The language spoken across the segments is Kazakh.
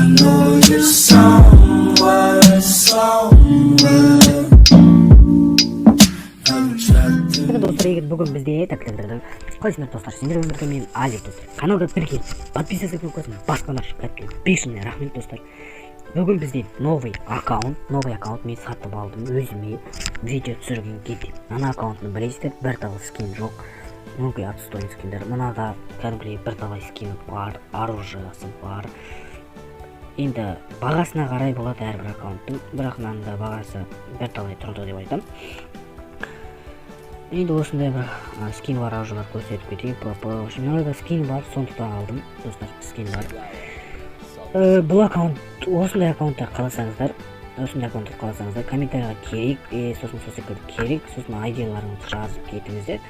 know you're somewhere, somewhere. Достар, егер бүгін бізде қалайсыңдар достар, сендер өмірге мен Алик достар. Каналға тіркел, подписаться етіп қойсын, басқалар кәдімгі бешене рахмет достар. Бүгін бізде новый аккаунт мен сатып алдым өзіме видео түсірген кезде. Ана аккаунтты білесіздер, бір талай скин жоқ. Много отстойный скиндер. Мынада кәдімгідей бір талай скин бар, оружиясы бар. Енді бағасына қарай болады әрбір аккаунттың, бірақ мынанда бағасы бір талай тұрды деп айтам. Енді осындай бір скин бар, оружиялар көрсетіп кетейін. Мынада скин бар, сондықтан алдым достар, скин бар. Бұл аккаунт, осындай аккаунттар қаласаңыздар, комментарияға керек, сосын керек, сосын айдияларыңызды жазып кетіңіздер.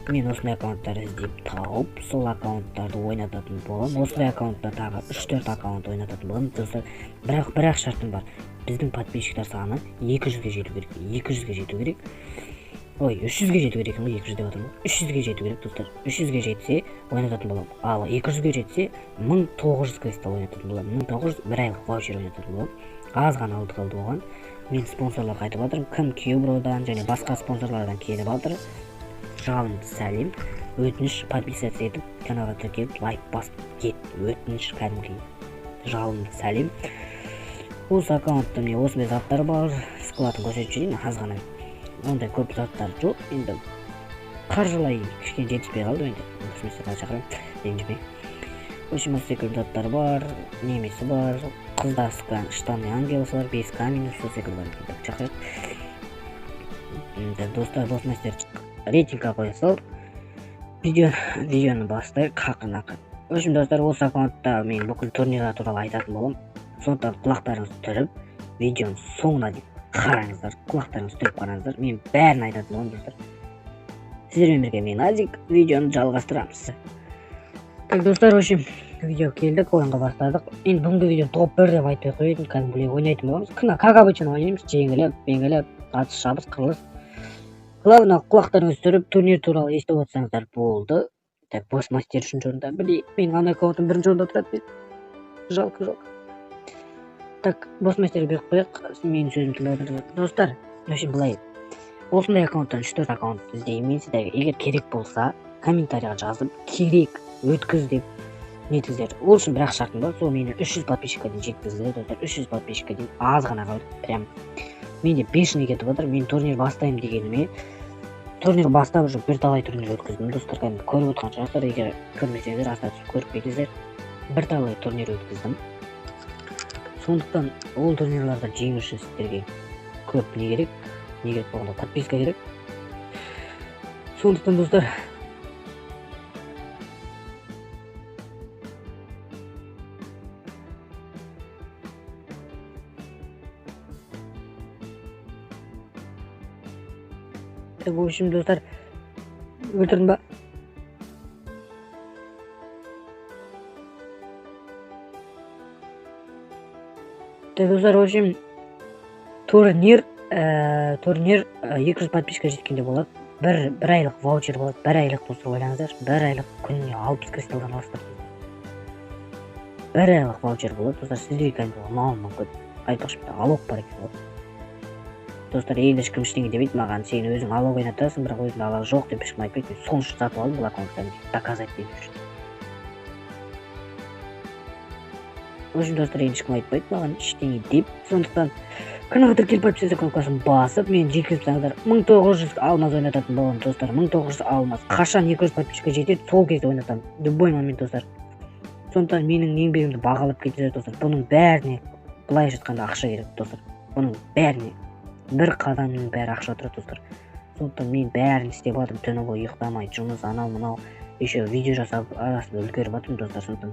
Мен осындай аккаунттар іздеп тауып, сол аккаунттарды ойнататын боламын. Осындай аккаунттар тағы 3-4 аккаунт ойнататын боламын достар. Бірақ шартым бар. Біздің подписчиктар саны 200-ге жету керек. 300-ге жету керек. 200-ге жету керек достар. 300-ге жетсе ойнататын боламын. Ал 200-ге жетсе 1900 квестал ойнататын боламын. 1900 бір айлық ваучер ойнататын боламын. Аз ғана алды қалды оған. Мен спонсорларға айтып жатырмын. Кім Кьюбродан және басқа спонсорлардан келіп жатыр. Жалынды сәлем. Өтініш подписаться етіп, каналға тіркеліп, лайк басып кет. Өтініш кәдімгі жалынды сәлем. Осы аккаунтта міне осындай заттар бар. Складын көрсетіп жіберейін, аз ғана. Ондай көп заттар жоқ. Енді қаржылай кішкене жетіспей қалды енді. Осымен шақырамын, ренжімей. Осы секілді заттар бар, немесі бар, қыздар штаны ангелысы бар, 5 камень, сол секілді бар. Шақырайық. Достар, босмастер рейтингқа қоя сал. Видеоны бастайық, қақын-ақын. Өшім достар, осы аккаунтта мен бүкіл турнирлар туралы айтатын болам. Сондықтан құлақтарыңызды түріп, видеоны соңына дейін қараңыздар, құлақтарыңызды түріп қараңыздар. Мен бәрін айтатын болам достар. Сіздермен бірге мен Азик, видеоны жалғастырамыз. Так достар, өшім видео келдік, ойынға бастадық. Енді бүгінгі видео топ 1 деп айтпай қояйын, кәдімгідей ойнайтын боламыз. Как обычно ойнаймыз, жеңіліп, атыс шабыс, қырылыс. Главное, құлақтарыңызды түріп, турнир туралы естіп отырсаңыздар болды. Так, босмастер 3-ші орында. Мен ана аккаунтым 1-ші орында тұрады. Жалко. Так, босмастерге беріп қояқ, менің сөзім тыңдап. Достар, өшім былай. Осындай аккаунттан 3-4 аккаунт іздеймін. Сіздерге егер керек болса, комментарияға жазып, керек өткіз деп нетіңіздер. Ол үшін бірақ шартым бар, сол мені 300 подписчикқа дейін жеткізді. Достар, 300 подписчикқа дейін аз ғана қалды. Прям менде 5-не кетіп отыр. Мен турнир бастаймын дегеніме турнир бастап уже бір талай турнир өткіздім. Достар, кәдімгі көріп отқан шығарсыздар, егер көрмесеңіздер, аста түсіп көріп кетіңіздер. Бір талай турнир өткіздім. Сондықтан ол турнирларда жеңу үшін сіздерге көп не керек болғанда подписка керек. Сондықтан достар, в общем достар, өлтірдің ба? Достар, в общем турнир 200 подписчика жеткенде болады. Бір айлық ваучер болады. Бір айлық болса ойлаңыздар, бір айлық күніне 60 кристалдан алыстыр. Бір айлық ваучер болады. Достар, сіздерге кәдімгі ұнауы мүмкін. Айтпақшы, алоқ бар екен ғой. Достар, енді ешкім ештеңе демейді маған, сен өзің алоқ ойнатасың, бірақ өзің алоқ жоқ деп ешкім айтпайды. Мен сол үшін сатып алдым бұл аккаунттан доказать ету үшін. Өзім достар, енді ешкім айтпайды маған ештеңе деп. Сондықтан каналға тіркеліп подписаться кнопкасын басып, мен жеткізсеңіздер 1900 алмаз ойнататын боламын достар. 1900 алмаз. Қашан 200 подписчикқа жетеді, сол кезде ойнатамын. Любой момент достар. Сондықтан менің еңбегімді бағалап кетіңіздер достар. Бұның бәріне былай жатқанда ақша керек достар. Бұның бәріне бір қадамның бәрі ақша тұрады достар. Сондықтан мен бәрін істеп жатырмын, түні бойы ұйықтамай, жұмыс анау-мынау, еще видео жасап арасында үлгеріп жатырмын достар. Сондықтан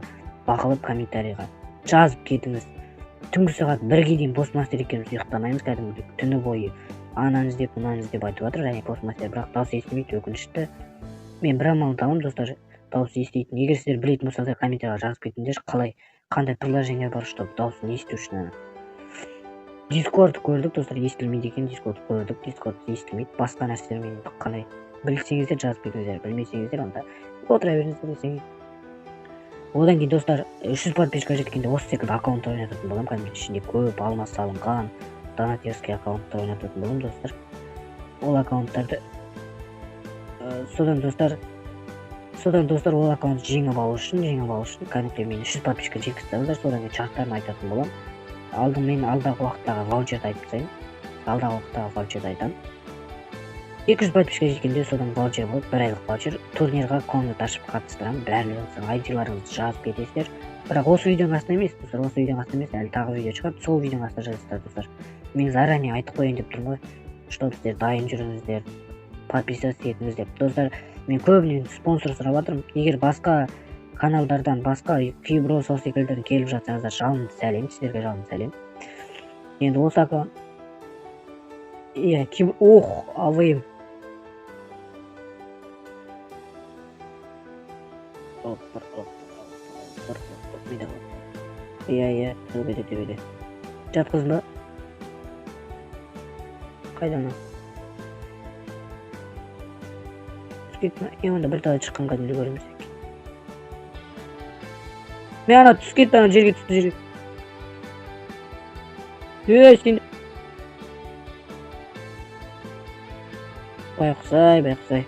бағалап комментарийға жазып кетіңіз. Түнгі сағат 1-ге дейін босмастер екеуміз ұйықтамаймыз, кәдімгідей түні бойы ананы іздеп, мынаны іздеп айтып жатыр, және босмастер бірақ дауыс естімейді, өкінішті. Мен бір амалын табамын достар, дауыс еститін. Егер сіздер білетін болсаңыздар, комментарияға жазып кетіңдер, қандай приложение бар, чтобы дауысын есту үшін. Дискорд көрдік достар, естілмейді екен. Дискорд көрдік, Дискорд естілмейді. Басқа нәрселермен қалай білсеңіздер жазып кетіңіздер, білмесеңіздер онда отыра беріңіздер десеңіз. Одан кейін достар 300 подписчикке жеткенде осы секілді аккаунт ойнататын боламын. Кәдімгі ішінде көп алмас салынған донатерский аккаунтты ойнататын боламын достар. Ол аккаунттарды содан достар ол аккаунтты жеңіп алу үшін кәдімгі мені 300 подписчикке жеткізсеңіздер, содан кейін шарттарын айтатын боламын. Мен алдағы уақыттағы ваучерді айтып тастайын. Алдағы уақыттағы ваучерді айтамын. 200 подписчикке жеткенде содан ваучер болады, 1 айлық ваучер. Турнирға комнат ашып қатыстырамын. Бәріңіздің ID-ларыңызды жазып кетесіздер. Бірақ осы видеоның астына емес, достар, әлі тағы видео шығады. Сол видеоның астына жазасыздар, достар. Мен заранее айтып қояйын деп тұрмын ғой, чтобы сіздер дайын жүріңіздер, подписаться етіңіз деп. Достар, мен көбіне спонсор сұрап жатырмын. Егер басқа каналдардан, басқа Кибро сол секілдерден келіп жатсаңыздар, жалынды сәлем, сіздерге жалынды сәлем. Енді осы аккаунт алайым. Төбеде. Жатқызба. Қайдан? Онда бір тағы шыққанға дейін көреміз. Мен ана түс кетті, ана жерге түсті. Сен байқұсай.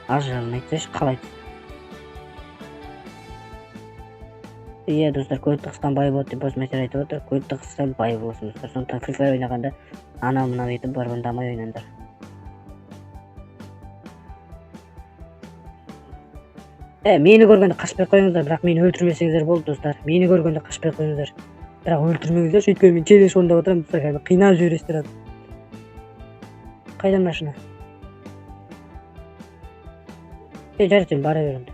Ажарын айтсайшы, қалай түсті? Достар, көлікті қысқан бай болады деп осы мәселе айтып отыр. Көлікті қысқан бай болсын, достар. Сондықтан Free Fire ойнағанда анау-мынау етіп барбандамай ойнаңдар. Мені көргенде қашпай қойыңыздар, бірақ мені өлтірмесеңіздер болды, достар. Мені көргенде қашпай қойыңыздар, бірақ өлтірмеңіздер. Өйткені мен челлендж орындап отырамын, достар. Қинап жібересіздер. Қайда машина? Жарайды, бара беремін.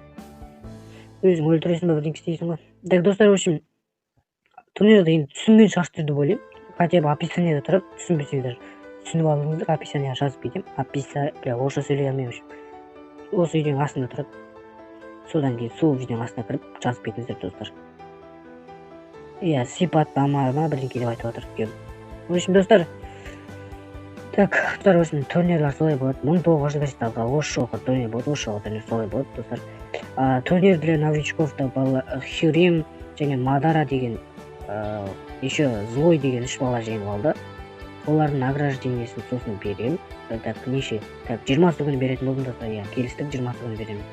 Өзің өлтіресің ба, бірдеңке істейсің ғой. Так, достар, в общем, турнирді енді түсінген шығарсыздар деп ойлаймын. Хотя бы описаниеда тұрып, түсінбесеңіздер, түсініп алыңыздар, описанияға жазып кетемін. Орысша сөйлей алмаймын, в общем. Осы видеоның астында тұрады. Содан кейін сол видеоның астына кіріп жазып кетіңіздер, достар. Сипаттама бірдеңке деп айтып отыр. В общем, достар, в общем, турнирлар солай болады. 1900 осы жылғы турнир болады, солай болады, достар. Турнир для новичков-та Хюрим және Мадара деген, еще Злой деген 3 бала жеңіп алды. Олардың награждениесін сосын беремін. 20 күні беретін болдым, достар. Келістік 20 күні береміз.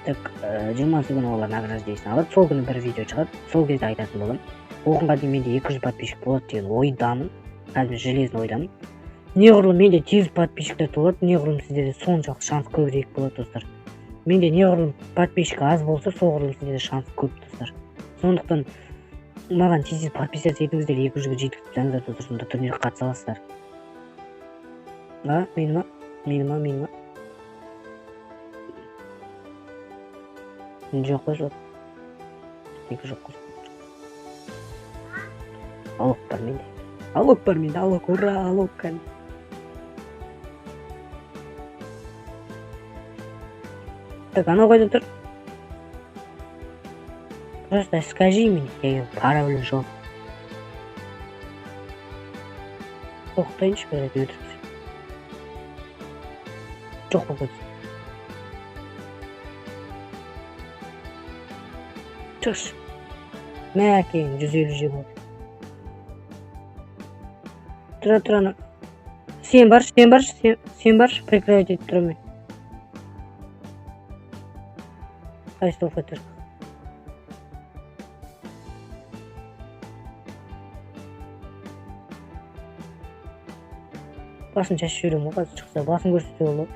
20 күні олар награждениесін алады. Сол күні бір видео шығады. Сол кезде айтатын боламын. Оғынға дейін менде 200 подписчик болады деген ойдамын. Қазір железно ойдамын. Неғұрлым менде 100 подписчиктер болады, неғұрлым сіздерде соншалық шанс көбірек болады, достар. Менде неғұрлым подписчик аз болса, соғұрлым сіздерде шанс көп, достар. Сондықтан маған тез подписаться етіңіздер, 200-ге жеткізсеңіздер, достар, сонда турнирге қатыса аласыздар. Мені ма? Жоқ қой, жоқ. Екі жоқ қой. Алок бар менде. Ура, алок кән. Так, анау қайда тұр? Просто скажи мне, я пара білін жоқ. Тоқтайыншы, бір әді өтіріп. Жоқ қой. Тұш. Мәкең, 150 же болды. Тұра. Сен баршы, прекратить етіп тұрмын. Қайсы тоққа тұр. Басын шашып жүремін, қазір шықса, басын көрсетсе болды.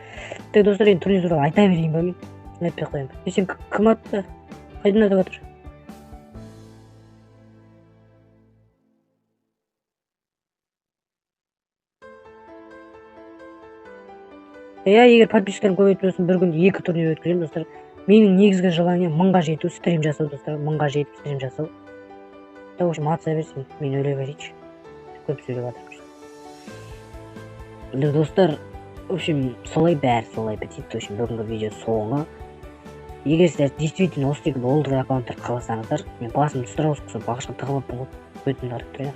Так, достар, енді турнир туралы айта берейін ба мен? Айтпай қояйын ба? Сен кім атты? Қайдан атып жатыр? Егер подписчиктерін көбейтіп өтсін, бір күнде 2 турнир өткіземін, достар. Менің негізгі желанием 1000-ға жету, стрим жасау, достар. 1000-ға жетіп стрим жасау. Так, в общем, атса берсін, мен өле берейінші. Көп сөйлеп жатырмын. Достар, в общем, солай бітеді. В общем, бүгінгі видео соңы. Егер сіздер действительно осы секілді олдыр аккаунттар қаласаңыздар, мен басымды сұрақ ұсқысы бағышқа тығылып болып көтімді арып тұрайық.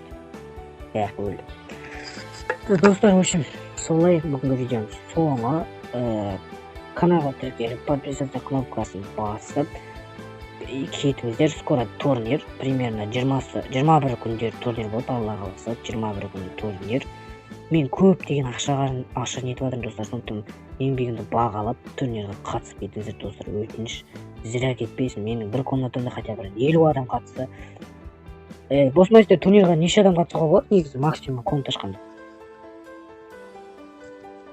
Өлді. Достар, в общем, солай бүгінгі видеоның соңы. Каналға тіркеліп, подписаться кнопкасын басып, кетіңіздер. Скоро турнир, примерно 21 күндер турнир болады, Алла қаласа 21 күн турнир. Мен көптеген ақша нетіп жатырмын достар, сондықтан еңбегімді бағалап турнирге қатысып кетіңіздер достар, өтініш. Зря кетпесін. Менің бір комнатамда хотя бы 50 адам қатысты. Босмастер турнирға неше адам қатысуға болады? Негізі максимум комната ашқанда.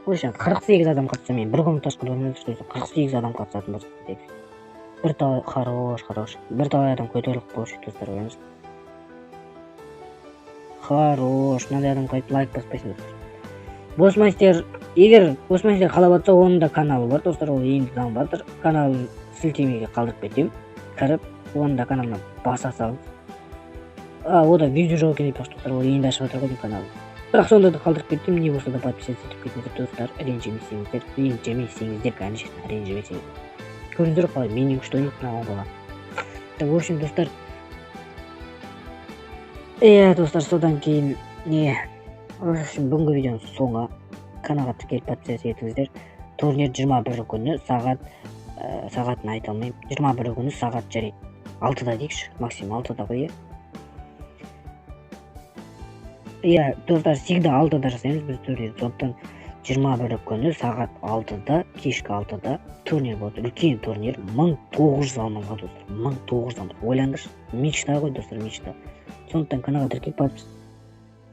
Ойша 48 адам қатысса, мен бір комната ашқанда 48 адам қатысатын болса, бір талай хорош. Бір талай адам көтеріліп болшы достар, ойыңыз. Хорош, мынандай адам қайтып лайк баспайсың достар. Босмастер, егер Босмастер қалап жатса, оның да каналы бар достар, ол енді дамып жатыр. Каналын сілтемеге қалдырып кетемін. Кіріп, оның да каналына баса салыңыз. Ода видео жоқ екен деп достар, ол енді ашып жатыр ғой каналы. Бірақ сонда да қалдырып кеттім, не болса да подписаться етіп кетіңіздер достар, ренжімесеңіздер, конечно, ренжімесеңіздер. Көріңіздер қалай, менен күшті ойнайды мына бала. В общем, достар, достар, содан кейін в общем, бүгінгі видеоның соңы. Каналға тіркеліп подписаться етіңіздер. Турнир 21 күні сағатын айта алмаймын. 21 күні сағат жарайды 6-да дейікші, максимум 6-да ғой. Достар, всегда 6-да жасаймыз біз турнир. Сондықтан 21 күні сағат 6-да, кешкі 6-да турнир болады. Үлкен турнир, 1900 алманға достар, 1900 алман. Ойлаңдаршы, мечта ғой достар, мечта. Сондықтан каналға тіркеліп подписаться.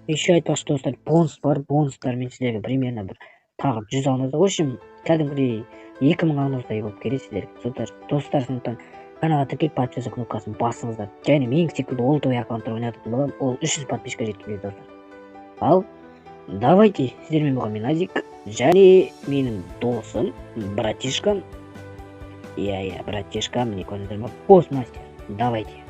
Еще айтпақшы достар, бонус бар, бонустар мен сіздерге примерно бір тағы 100 алмады. В общем, кәдімгідей 2000 алмаздай болып келеді сіздерге. Достар, сондықтан каналға тіркеліп подписаться кнопкасын басыңыздар. Және мен секілді ол той аккаунттар ойнататын боламын, ол 300 подписчика жеткізеді достар. Ал, давайте, сіздермен болған мен Азик, және менің досым, братишкам, братишкам, міне көріңіздер ма, Босмастер. Давайте.